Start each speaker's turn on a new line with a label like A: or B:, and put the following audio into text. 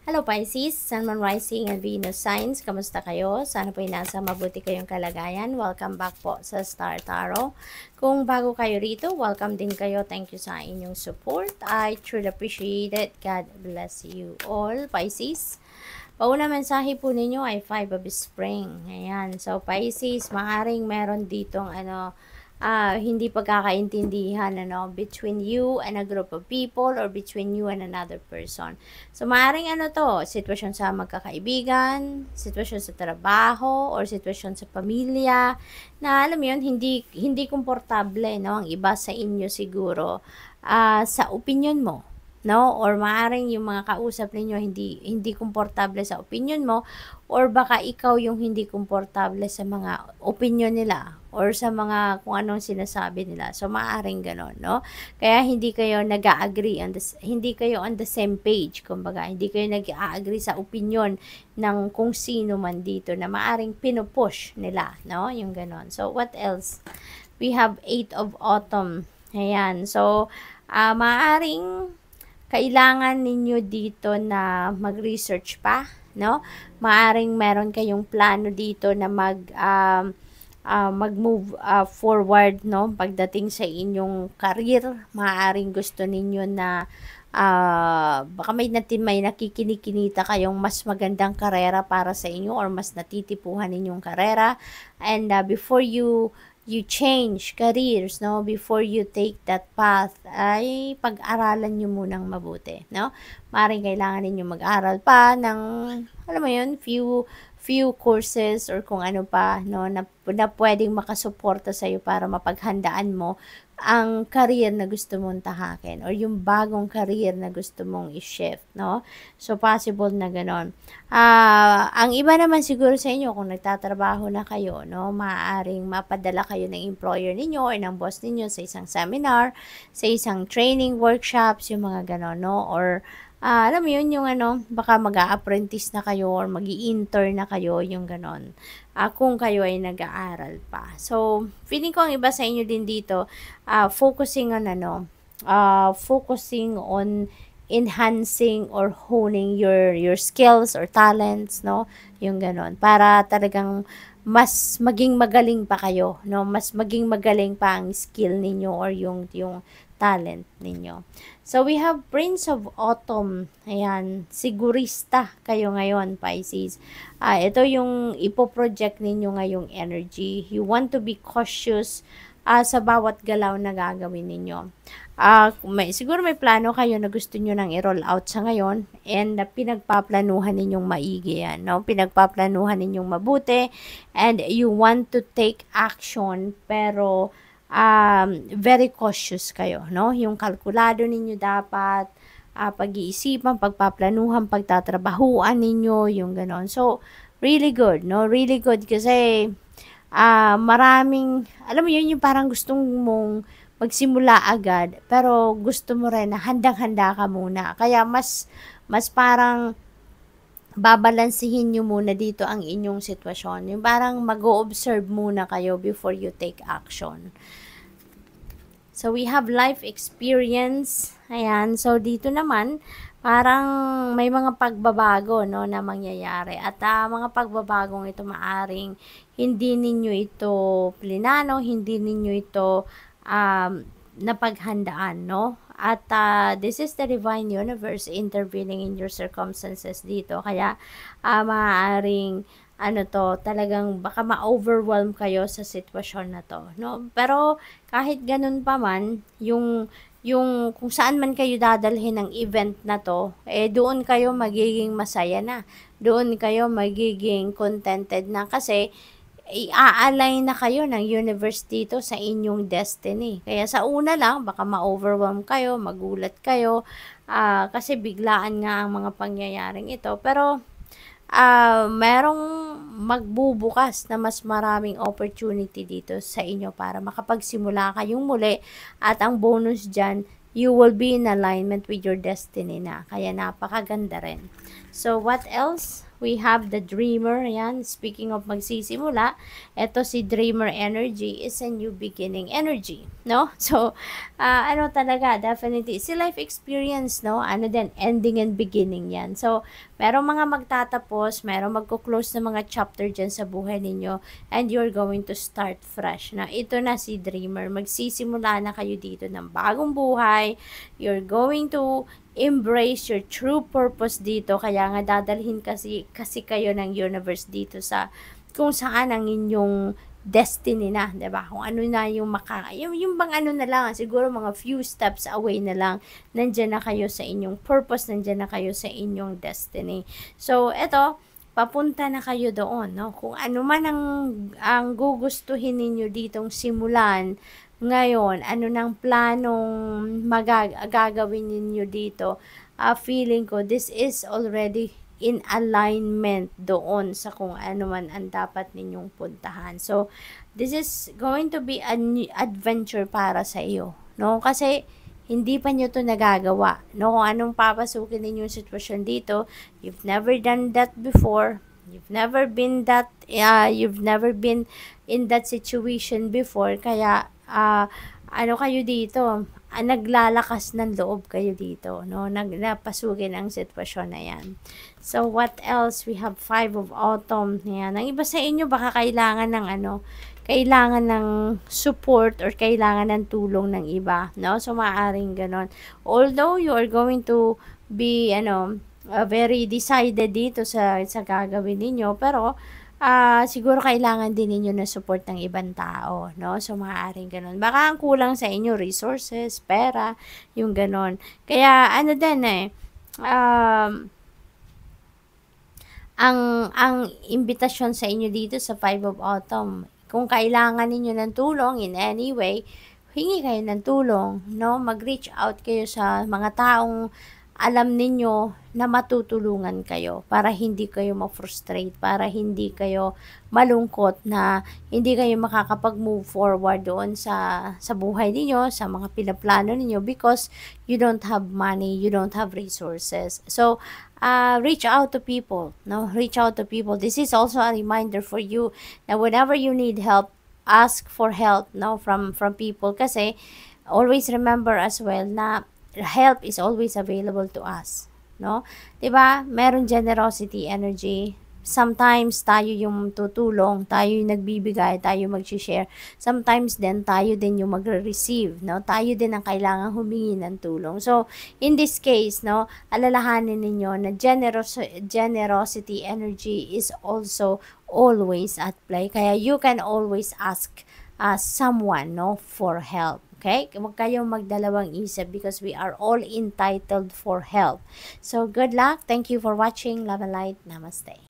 A: Hello Pisces, Sun, Moon, Rising, and Venus signs. Kamusta kayo? Sana po nasa mabuti kayong kalagayan. Welcome back po sa Star Tarot. Kung bago kayo rito, welcome din kayo. Thank you sa inyong support. I truly appreciate it. God bless you all, Pisces. Pauna mensahe po ninyo ay 5 of Spring. Ayan. So, Pisces, maaring meron ditong hindi pagkakaintindihan between you and a group of people or between you and another person. So, maaaring sitwasyon sa magkakaibigan, sitwasyon sa trabaho, or sitwasyon sa pamilya, na alam mo yun, hindi komportable, no? Ang iba sa inyo siguro, sa opinion mo, no? Or maaaring yung mga kausap ninyo hindi komportable sa opinion mo, or baka ikaw yung hindi komportable sa mga opinion nila or sa mga kung anong sinasabi nila. So maaaring ganon, no? Kaya hindi kayo nag-agree hindi kayo on the same page, kumbaga hindi kayo nag-agree sa opinion ng kung sino man dito na maaaring pinupush nila, no? Yung ganon. So what else? We have 8 of Autumn. Ayan. So maaaring kailangan ninyo dito na mag-research pa, no? Maaring meron kayong plano dito na mag-move forward, no? Pagdating sa inyong career, maaring gusto ninyo na baka may nakikinikinita kayong mas magandang karera para sa inyo or mas natitipuhan ninyong karera. And before you change careers, no? Before you take that path, ay pag-aralan nyo munang mabuti, no? Maaaring kailangan ninyo mag-aral pa ng, alam mo yun, few courses or kung ano pa, no? Na pwedeng makasuporta sa'yo para mapaghandaan mo ang career na gusto mong tahakin or yung bagong career na gusto mong i-shift, no? So, possible na ganon. Ang iba naman siguro sa inyo, kung nagtatrabaho na kayo, no? Maaaring mapadala kayo ng employer ninyo or ng boss ninyo sa isang seminar, sa isang training workshops, yung mga ganon, no? Or alam mo yun, yung baka mag-a-apprentice na kayo or mag-i-intern na kayo, yung ganon. Kung kayo ay nag-aaral pa. So, feeling ko ang iba sa inyo din dito, focusing on enhancing or honing your skills or talents, no? Yung ganon. Para talagang mas maging magaling pa kayo, no? Mas maging magaling pa ang skill ninyo or yung talent ninyo. So, we have Prince of Autumn. Ayan, sigurista kayo ngayon, Pisces. Ito yung ipoproject ninyo ngayong energy. You want to be cautious sa bawat galaw na gagawin ninyo. Siguro may plano kayo na gusto nyo nang i-roll out sa ngayon and pinagpaplanuhan ninyong maigi yan, no? Pinagpaplanuhan ninyong mabuti and you want to take action pero very cautious kayo, no? Yung kalkulado ninyo dapat, pag-iisipan, pagpaplanuhan, pagtatrabahuan ninyo, yung ganon. So, really good, no? Really good kasi maraming, alam mo yun, yung parang gustong mong magsimula agad, pero gusto mo rin na handang-handa ka muna. Kaya mas parang babalansihin nyo muna dito ang inyong sitwasyon. Yung parang mag-o-observe muna kayo before you take action. So, we have life experience. Ayan. So, dito naman, parang may mga pagbabago, no, na mangyayari. At mga pagbabagong ito maaring hindi ninyo ito plinano, hindi ninyo ito napaghandaan, no? At this is the divine universe intervening in your circumstances dito. Kaya maaaring talagang baka ma-overwhelm kayo sa sitwasyon na to, no? Pero kahit ganun pa man, yung kung saan man kayo dadalhin ng event na to, doon kayo magiging masaya na. Doon kayo magiging contented na kasi i-align na kayo ng universe dito sa inyong destiny. Kaya sa una lang, baka ma-overwhelm kayo, magulat kayo, kasi biglaan nga ang mga pangyayaring ito. Pero, merong magbubukas na mas maraming opportunity dito sa inyo para makapagsimula kayong muli. At ang bonus dyan, you will be in alignment with your destiny na. Kaya napakaganda rin. So, what else? we have the dreamer. Yan, speaking of magsisimula, eto si dreamer energy is a new beginning energy, no? So, ano talaga, definitely, si life experience, no? Ano din, ending and beginning yan. So, merong mga magtatapos, merong magko-close na mga chapter dyan sa buhay ninyo, and you're going to start fresh. Na ito na si dreamer, magsisimula na kayo dito ng bagong buhay, you're going to embrace your true purpose dito. Kaya nga dadalhin kasi kayo ng universe dito sa kung saan ang inyong destiny na, 'di ba? Kung ano na yung yung bang ano na lang, siguro mga few steps away na lang, nandiyan na kayo sa inyong purpose, nandiyan na kayo sa inyong destiny. So, eto, papunta na kayo doon, no? Kung ano man ang gugustuhin ninyo ditong simulan ngayon, ano nang planong gagawin ninyo dito, feeling ko this is already in alignment doon sa kung ano man ang dapat ninyong puntahan. So, this is going to be an adventure para sa iyo, no? Kasi hindi pa nyo to nagagawa, no? Kung anong papasukin ninyong sitwasyon dito, you've never done that before, you've never been in that situation before, kaya ano kayo dito, naglalakas ng loob kayo dito, no? Napasukin ang sitwasyon na yan. So, what else? We have 5 of Autumn. Yan. Ang iba sa inyo, baka kailangan ng kailangan ng support or kailangan ng tulong ng iba, no? So, maaaring ganon. Although, you are going to be, very decided dito sa gagawin ninyo, pero, siguro kailangan din ninyo na support ng ibang tao, no? So, maaaring ganun. Baka ang kulang sa inyo, resources, pera, yung ganon. Kaya, ano din ang imbitasyon sa inyo dito sa 5 of Autumn, kung kailangan ninyo ng tulong in any way, hingi kayo ng tulong, no? Mag-reach out kayo sa mga taong alam ninyo na matutulungan kayo para hindi kayo ma-frustrate, para hindi kayo malungkot na hindi kayo makakapag-move forward doon sa buhay ninyo, sa mga pinaplano ninyo because you don't have money, you don't have resources. So, reach out to people, no? Reach out to people. This is also a reminder for you na whenever you need help, ask for help, no? From people kasi always remember as well na help is always available to us, no? 'Di ba? Meron generosity energy. Sometimes tayo yung tutulong, tayo yung nagbibigay, tayo mag-share. Sometimes din tayo din yung magre-receive, no? Tayo din ang kailangang humingi ng tulong. So, in this case, no, alalahanin ninyo na generosity energy is also always at play. Kaya you can always ask someone, no, for help. Okay? Huwag kayong magdalawang isip because we are all entitled for help. So, good luck. Thank you for watching. Love and light. Namaste.